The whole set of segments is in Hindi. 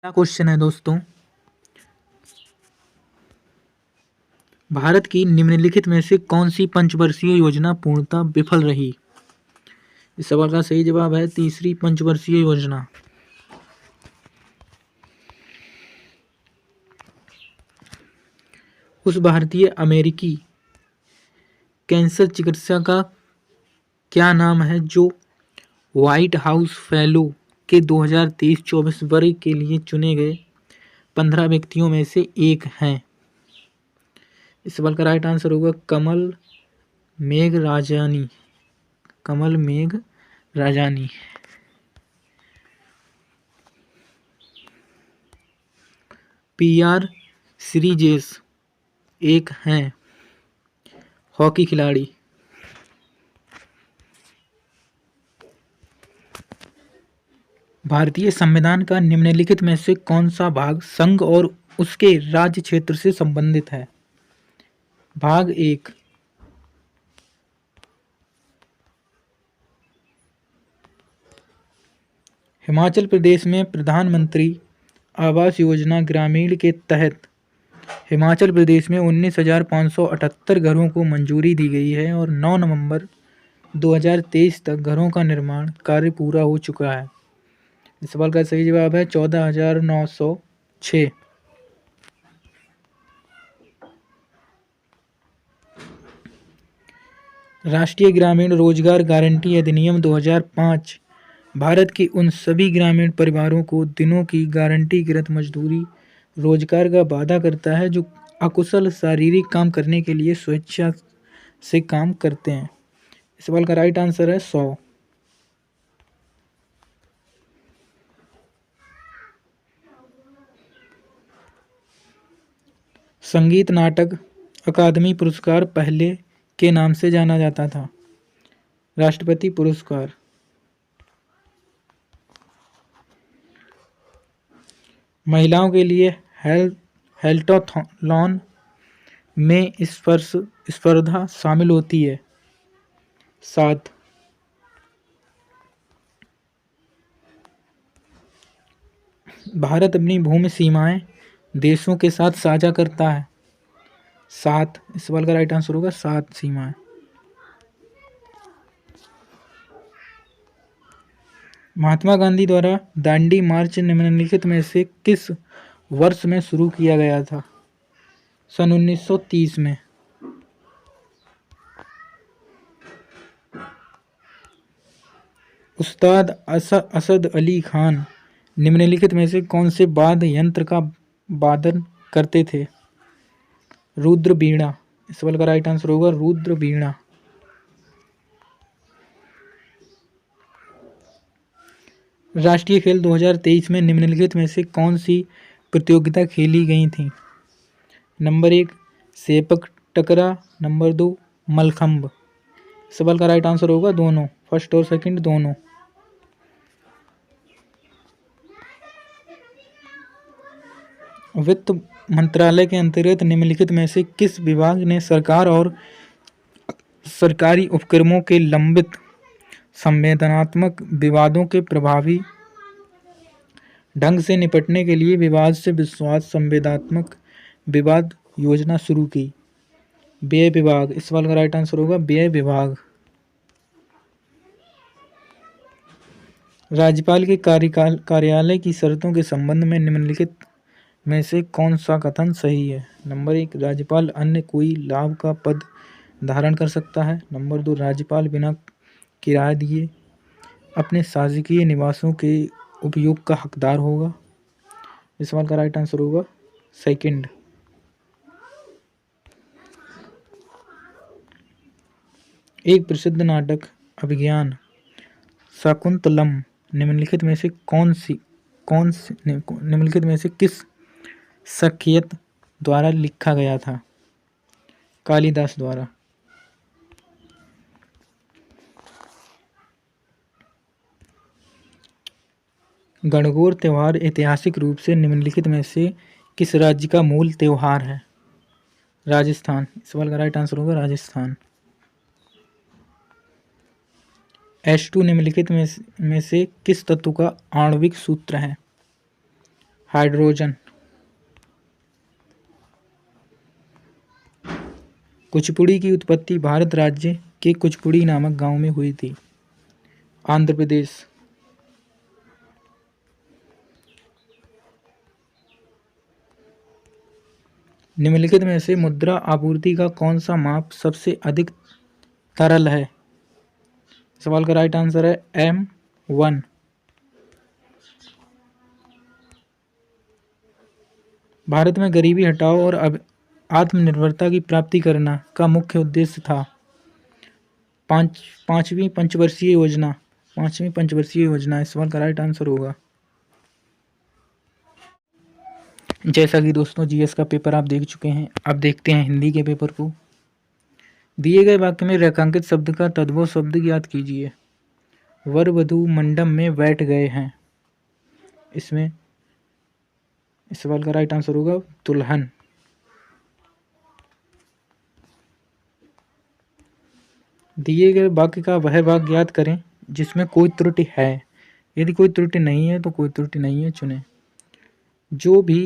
पहला क्वेश्चन है दोस्तों, भारत की निम्नलिखित में से कौन सी पंचवर्षीय योजना पूर्णतः विफल रही? इस सवाल का सही जवाब है तीसरी पंचवर्षीय योजना। उस भारतीय अमेरिकी कैंसर चिकित्सा का क्या नाम है जो व्हाइट हाउस फेलो के 2023-24 वर्ग के लिए चुने गए 15 व्यक्तियों में से एक हैं? इस सवाल का राइट आंसर होगा कमल मेघराजानी। कमल मेघराजानी। पीआर सीरीजेस एक हैं हॉकी खिलाड़ी। भारतीय संविधान का निम्नलिखित में से कौन सा भाग संघ और उसके राज्य क्षेत्र से संबंधित है? भाग एक, हिमाचल प्रदेश में प्रधानमंत्री आवास योजना ग्रामीण के तहत हिमाचल प्रदेश में 19,578 घरों को मंजूरी दी गई है और 9 नवंबर 2023 तक घरों का निर्माण कार्य पूरा हो चुका है। इस सवाल का सही जवाब है 14,906। राष्ट्रीय ग्रामीण रोजगार गारंटी अधिनियम 2005 भारत के उन सभी ग्रामीण परिवारों को दिनों की गारंटीकृत मजदूरी रोजगार का वादा करता है जो अकुशल शारीरिक काम करने के लिए स्वेच्छा से काम करते हैं। इस सवाल का राइट आंसर है 100। संगीत नाटक अकादमी पुरस्कार पहले के नाम से जाना जाता था? राष्ट्रपति पुरस्कार। महिलाओं के लिए हेल्टाथलॉन में स्पर्धा शामिल होती है? 7। भारत अपनी भूमि सीमाएं देशों के साथ साझा करता है? 7। इस सवाल का राइट आंसर होगा 7 सीमाएं। महात्मा गांधी द्वारा दांडी मार्च निम्नलिखित में से किस वर्ष में शुरू किया गया था? सन 1930 में। उस्ताद असद अली खान निम्नलिखित में से कौन से वाद्य यंत्र का वादन करते थे? रुद्र वीणा। इस सवाल का राइट आंसर होगा रुद्र वीणा। राष्ट्रीय खेल 2023 में निम्नलिखित में से कौन सी प्रतियोगिता खेली गई थी? नंबर 1 सेपक टकरा, नंबर 2 मलखंब। सवाल का राइट आंसर होगा दोनों, फर्स्ट और सेकंड दोनों। वित्त मंत्रालय के अंतर्गत निम्नलिखित में से किस विभाग ने सरकार और सरकारी उपक्रमों के लंबित संवेदनात्मक विवादों के प्रभावी ढंग से निपटने के लिए विवाद से विश्वास संवेदनात्मक विवाद योजना शुरू की? व्यय विभाग। इस सवाल का राइट आंसर होगा व्यय विभाग। राज्यपाल के कार्यालय की शर्तों के संबंध में निम्नलिखित में से कौन सा कथन सही है? नंबर 1 राज्यपाल अन्य कोई लाभ का पद धारण कर सकता है। नंबर 2 राज्यपाल बिना किराया दिए अपने शासकीय निवासों के उपयोग का हकदार होगा। इस सवाल का राइट आंसर होगा सेकंड। एक प्रसिद्ध नाटक अभिज्ञान शाकुंतलम निम्नलिखित में से निम्नलिखित में से किस शख्सियत द्वारा लिखा गया था? कालिदास द्वारा। गणगौर त्योहार ऐतिहासिक रूप से निम्नलिखित में से किस राज्य का मूल त्योहार है? राजस्थान। इस सवाल का राइट आंसर होगा राजस्थान। H2 निम्नलिखित में से किस तत्व का आणविक सूत्र है? हाइड्रोजन। कुचिपुड़ी की उत्पत्ति भारत राज्य के कुचिपुड़ी नामक गांव में हुई थी। आंध्र प्रदेश। निम्नलिखित में से मुद्रा आपूर्ति का कौन सा माप सबसे अधिक तरल है? सवाल का राइट आंसर है M1। भारत में गरीबी हटाओ और आत्मनिर्भरता की प्राप्ति करना का मुख्य उद्देश्य था। पांचवी पंचवर्षीय योजना। इस सवाल का राइट आंसर होगा। जैसा कि दोस्तों जीएस का पेपर आप देख चुके हैं, अब देखते हैं हिंदी के पेपर को। दिए गए वाक्य में रेखांकित शब्द का तद्भव शब्द ज्ञात कीजिए। वर वधू मंडप में बैठ गए हैं। इसमें इस सवाल का राइट आंसर होगा दुल्हन। दिए गए वाक्य का वह भाग ज्ञात करें जिसमें कोई त्रुटि है। यदि कोई त्रुटि नहीं है तो कोई त्रुटि नहीं है चुनें। जो भी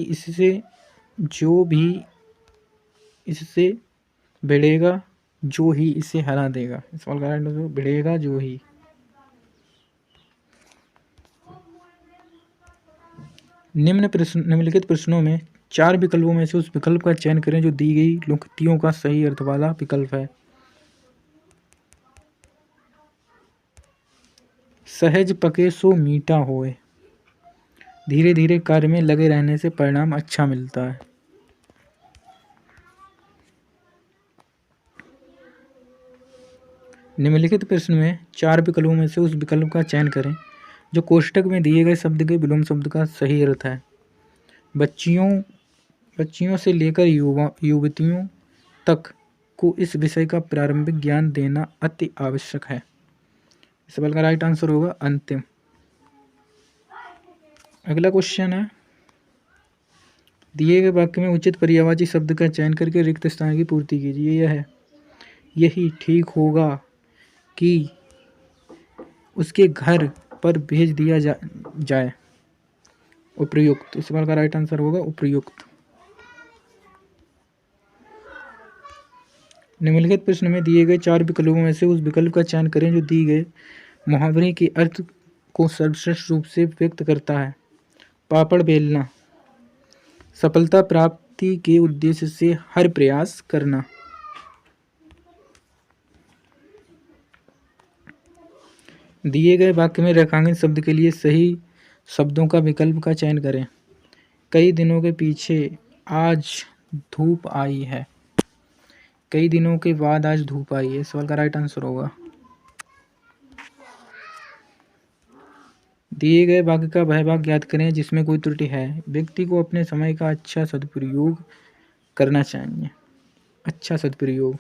इससे भिड़ेगा जो ही इसे हरा देगा। इस सवाल का राइट आंसर भिड़ेगा जो ही। निम्नलिखित प्रश्नों में 4 विकल्पों में से उस विकल्प का चयन करें जो दी गई पंक्तियों का सही अर्थ वाला विकल्प है। सहज पके सो मीठा होए। धीरे धीरे कार्य में लगे रहने से परिणाम अच्छा मिलता है। निम्नलिखित प्रश्न में 4 विकल्पों में से उस विकल्प का चयन करें जो कोष्ठक में दिए गए शब्द के विलोम शब्द का सही अर्थ है। बच्चियों से लेकर युवतियों तक को इस विषय का प्रारंभिक ज्ञान देना अति आवश्यक है। इस सवाल का राइट आंसर होगा अंतिम। अगला क्वेश्चन है, दिए गए वाक्य में उचित पर्यायवाची शब्द का चयन करके रिक्त स्थान की पूर्ति कीजिए। यह है, यही ठीक होगा कि उसके घर पर भेज दिया जाए। उपयुक्त। इस सवाल का राइट आंसर होगा उपयुक्त। निम्नलिखित प्रश्न में दिए गए 4 विकल्पों में से उस विकल्प का चयन करें जो दिए गए मुहावरे के अर्थ को सर्वश्रेष्ठ रूप से व्यक्त करता है। पापड़ बेलना। सफलता प्राप्ति के उद्देश्य से हर प्रयास करना। दिए गए वाक्य में रेखांकित शब्द के लिए सही शब्दों का विकल्प का चयन करें। कई दिनों के पीछे आज धूप आई है। कई दिनों के बाद आज धूप आई है। सवाल का राइट आंसर होगा। दिए गए वाक्य का वह भाग ज्ञात करें जिसमें कोई त्रुटि है। व्यक्ति को अपने समय का अच्छा सदुपयोग करना चाहिए। अच्छा सदुपयोग।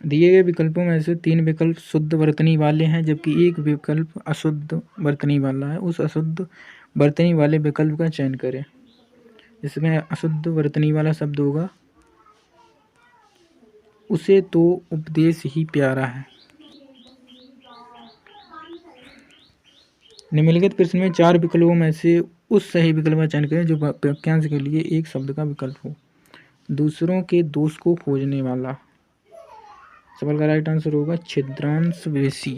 दिए गए विकल्पों में से 3 विकल्प शुद्ध वर्तनी वाले हैं जबकि एक विकल्प अशुद्ध वर्तनी वाला है। उस अशुद्ध वर्तनी वाले विकल्प का चयन करें। इसमें अशुद्ध वर्तनी वाला शब्द होगा उसे तो उपदेश ही प्यारा है। निम्नलिखित प्रश्न में 4 विकल्पों में से उस सही विकल्प का चयन करें जो वाक्यांश के लिए एक शब्द का विकल्प हो। दूसरों के दोष को खोजने वाला। सवाल का राइट आंसर होगा छिद्रांश बेशी।